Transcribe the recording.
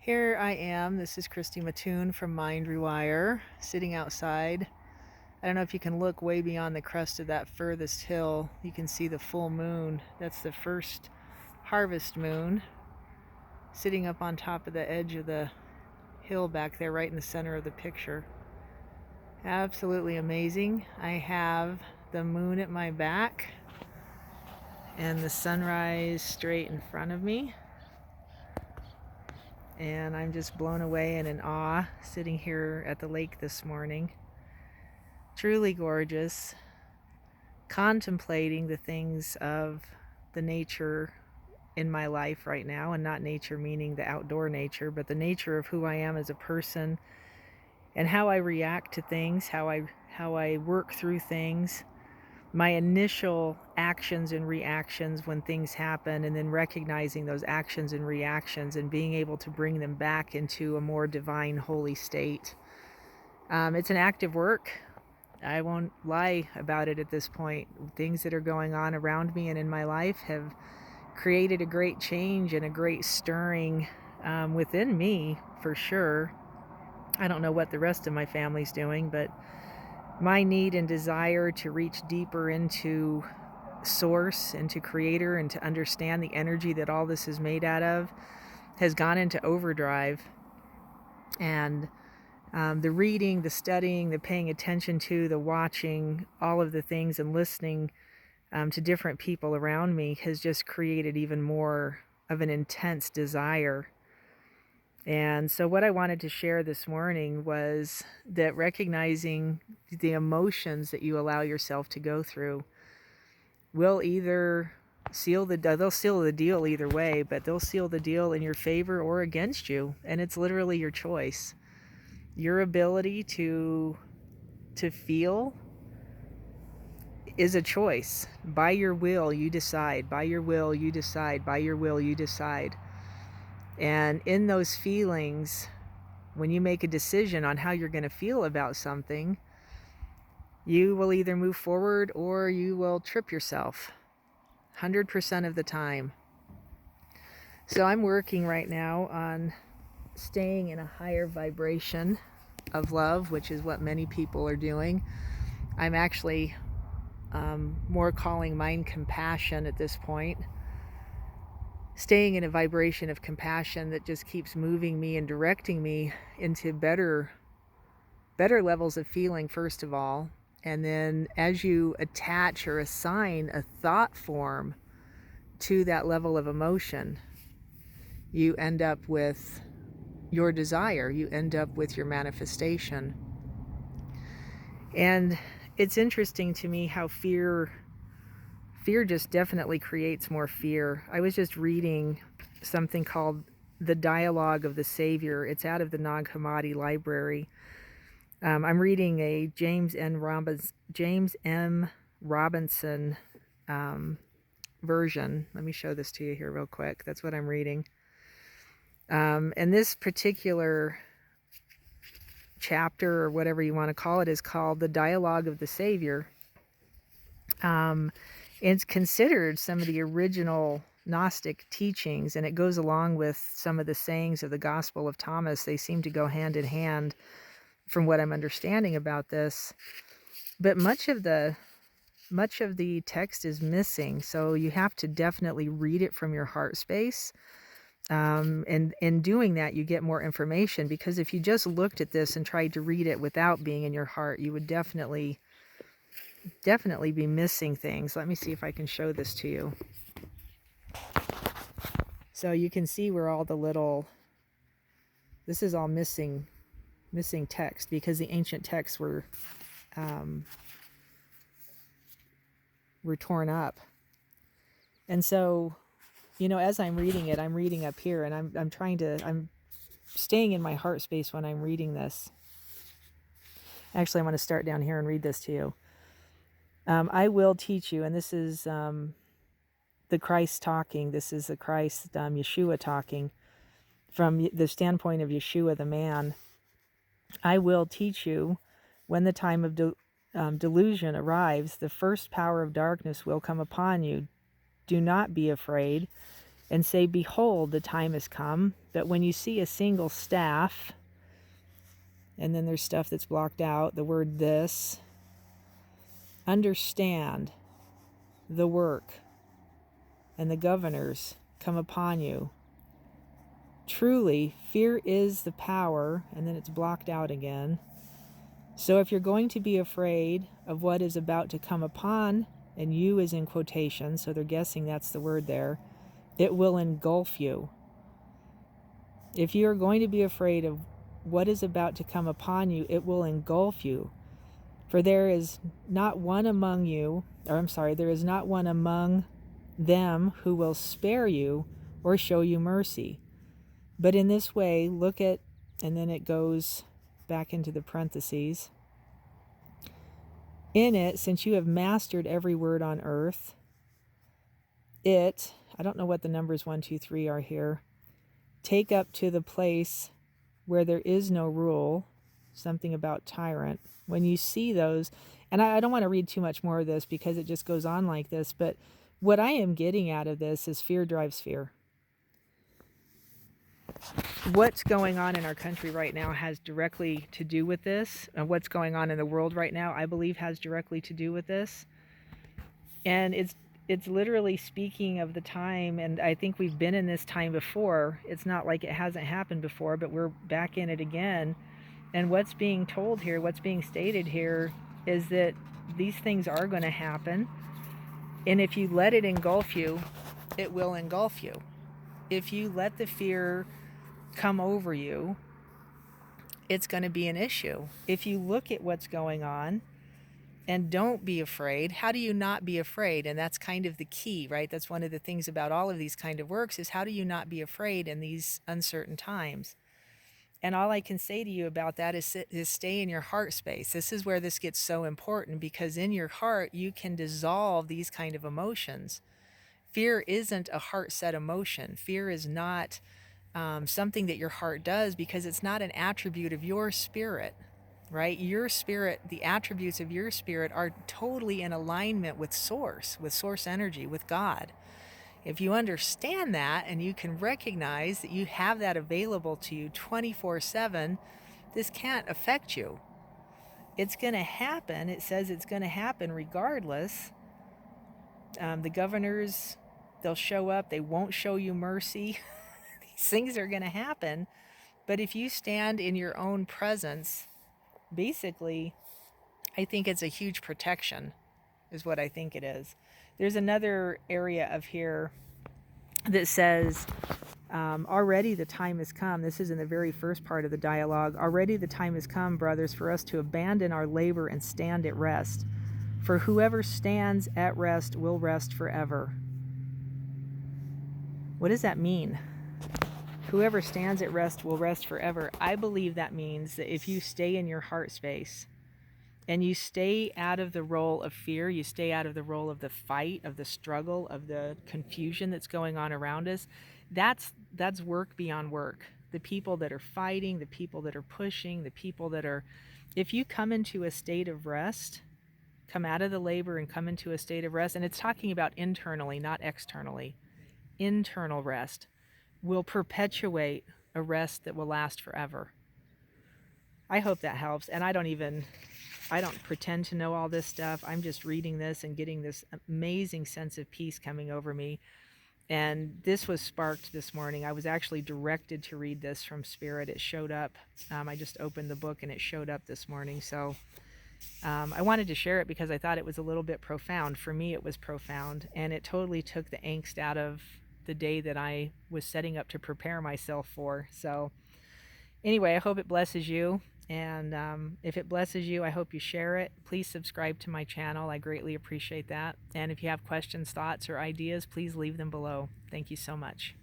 Here I am. This is Christy Mattoon from Rewire, sitting outside. I don't know if you can look way beyond the crest of that furthest hill. You can see the full moon. That's the first harvest moon, sitting up on top of the edge of the hill back there, right in the center of the picture. Absolutely amazing. I have the moon at my back and the sunrise straight in front of me. And I'm just blown away and in awe sitting here at the lake this morning. Truly gorgeous, contemplating the things of the nature in my life right now, and not nature meaning the outdoor nature, but the nature of who I am as a person and how I react to things, how I work through things, my initial actions and reactions when things happen, and then recognizing those actions and reactions and being able to bring them back into a more divine, holy state. It's an active work. I won't lie about it at this point. Things that are going on around me and in my life have created a great change and a great stirring within me, for sure. I don't know what the rest of my family's doing, but my need and desire to reach deeper into source, into creator, and to understand the energy that all this is made out of has gone into overdrive. And the reading, the studying, the paying attention to, the watching, all of the things, and listening to different people around me has just created even more of an intense desire. And so what I wanted to share this morning was that recognizing the emotions that you allow yourself to go through will either they'll seal the deal either way, but they'll seal the deal in your favor or against you. And it's literally your choice. Your ability to feel is a choice. By your will, you decide. By your will, you decide. By your will, you decide. And in those feelings, when you make a decision on how you're going to feel about something, you will either move forward or you will trip yourself 100% of the time. So I'm working right now on staying in a higher vibration of love, which is what many people are doing. I'm actually more calling mine compassion at this point. Staying in a vibration of compassion that just keeps moving me and directing me into better levels of feeling, first of all. And then as you attach or assign a thought form to that level of emotion, you end up with your desire, you end up with your manifestation. And it's interesting to me how fear just definitely creates more fear. I was just reading something called The Dialogue of the Savior. It's out of the Nag Hammadi Library. I'm reading a James M. Robinson version. Let me show this to you here real quick. That's what I'm reading. And this particular chapter, or whatever you want to call it, is called The Dialogue of the Savior. It's considered some of the original Gnostic teachings, and it goes along with some of the sayings of the Gospel of Thomas. They seem to go hand in hand from what I'm understanding about this. But much of the text is missing, so you have to definitely read it from your heart space. And in doing that, you get more information, because if you just looked at this and tried to read it without being in your heart, you would definitely be missing things. Let me see if I can show this to you. So you can see where all this is all missing text, because the ancient texts were torn up. And so, as I'm reading it, I'm reading up here, and I'm staying in my heart space when I'm reading this. Actually, I'm going to start down here and read this to you. I will teach you, and this is the Christ talking. This is the Christ, Yeshua talking from the standpoint of Yeshua the man. I will teach you when the time of delusion arrives. The first power of darkness will come upon you. Do not be afraid. and say, behold, the time has come. But when you see a single staff, and then there's stuff that's blocked out, the word this, understand the work and the governors come upon you. Truly, fear is the power, and then it's blocked out again. So if you're going to be afraid of what is about to come upon, and you is in quotation, so they're guessing that's the word there, it will engulf you. If you are going to be afraid of what is about to come upon you, it will engulf you. For there is not one among you, there is not one among them who will spare you or show you mercy. But in this way, look at, and then it goes back into the parentheses. In it, since you have mastered every word on earth, I don't know what the numbers 1, 2, 3 are here, take up to the place where there is no rule, something about tyrant. When you see those, and I don't want to read too much more of this because it just goes on like this, but what I am getting out of this is fear drives fear. What's going on in our country right now has directly to do with this. What's going on in the world right now, I believe, has directly to do with this. And it's literally speaking of the time, and I think we've been in this time before. It's not like it hasn't happened before, but we're back in it again. And what's being told here, what's being stated here, is that these things are going to happen. And if you let it engulf you, it will engulf you. If you let the fear come over you, it's going to be an issue. If you look at what's going on and don't be afraid, how do you not be afraid? And that's kind of the key, right? That's one of the things about all of these kind of works, is how do you not be afraid in these uncertain times? And all I can say to you about that is stay in your heart space. This is where this gets so important, because in your heart, you can dissolve these kind of emotions. Fear isn't a heart-set emotion. Fear is not something that your heart does, because it's not an attribute of your spirit, right? Your spirit, the attributes of your spirit are totally in alignment with source energy, with God. If you understand that and you can recognize that you have that available to you 24/7, this can't affect you. It's going to happen. It says it's going to happen regardless. The governors, they'll show up. They won't show you mercy. These things are going to happen. But if you stand in your own presence, basically, I think it's a huge protection, is what I think it is. There's another area of here that says, already the time has come. This is in the very first part of the dialogue. Already the time has come, brothers, for us to abandon our labor and stand at rest. For whoever stands at rest will rest forever. What does that mean? Whoever stands at rest will rest forever. I believe that means that if you stay in your heart space, and you stay out of the role of fear, you stay out of the role of the fight, of the struggle, of the confusion that's going on around us, that's work beyond work. The people that are fighting, the people that are pushing, the people that are... If you come into a state of rest, come out of the labor and come into a state of rest, and it's talking about internally, not externally. Internal rest will perpetuate a rest that will last forever. I hope that helps, and I don't pretend to know all this stuff. I'm just reading this and getting this amazing sense of peace coming over me. And this was sparked this morning. I was actually directed to read this from Spirit. It showed up. I just opened the book and it showed up this morning. So I wanted to share it because I thought it was a little bit profound. For me, it was profound. And it totally took the angst out of the day that I was setting up to prepare myself for. So anyway, I hope it blesses you. And if it blesses you, I hope you share it. Please subscribe to my channel. I greatly appreciate that. And if you have questions, thoughts, or ideas, please leave them below. Thank you so much.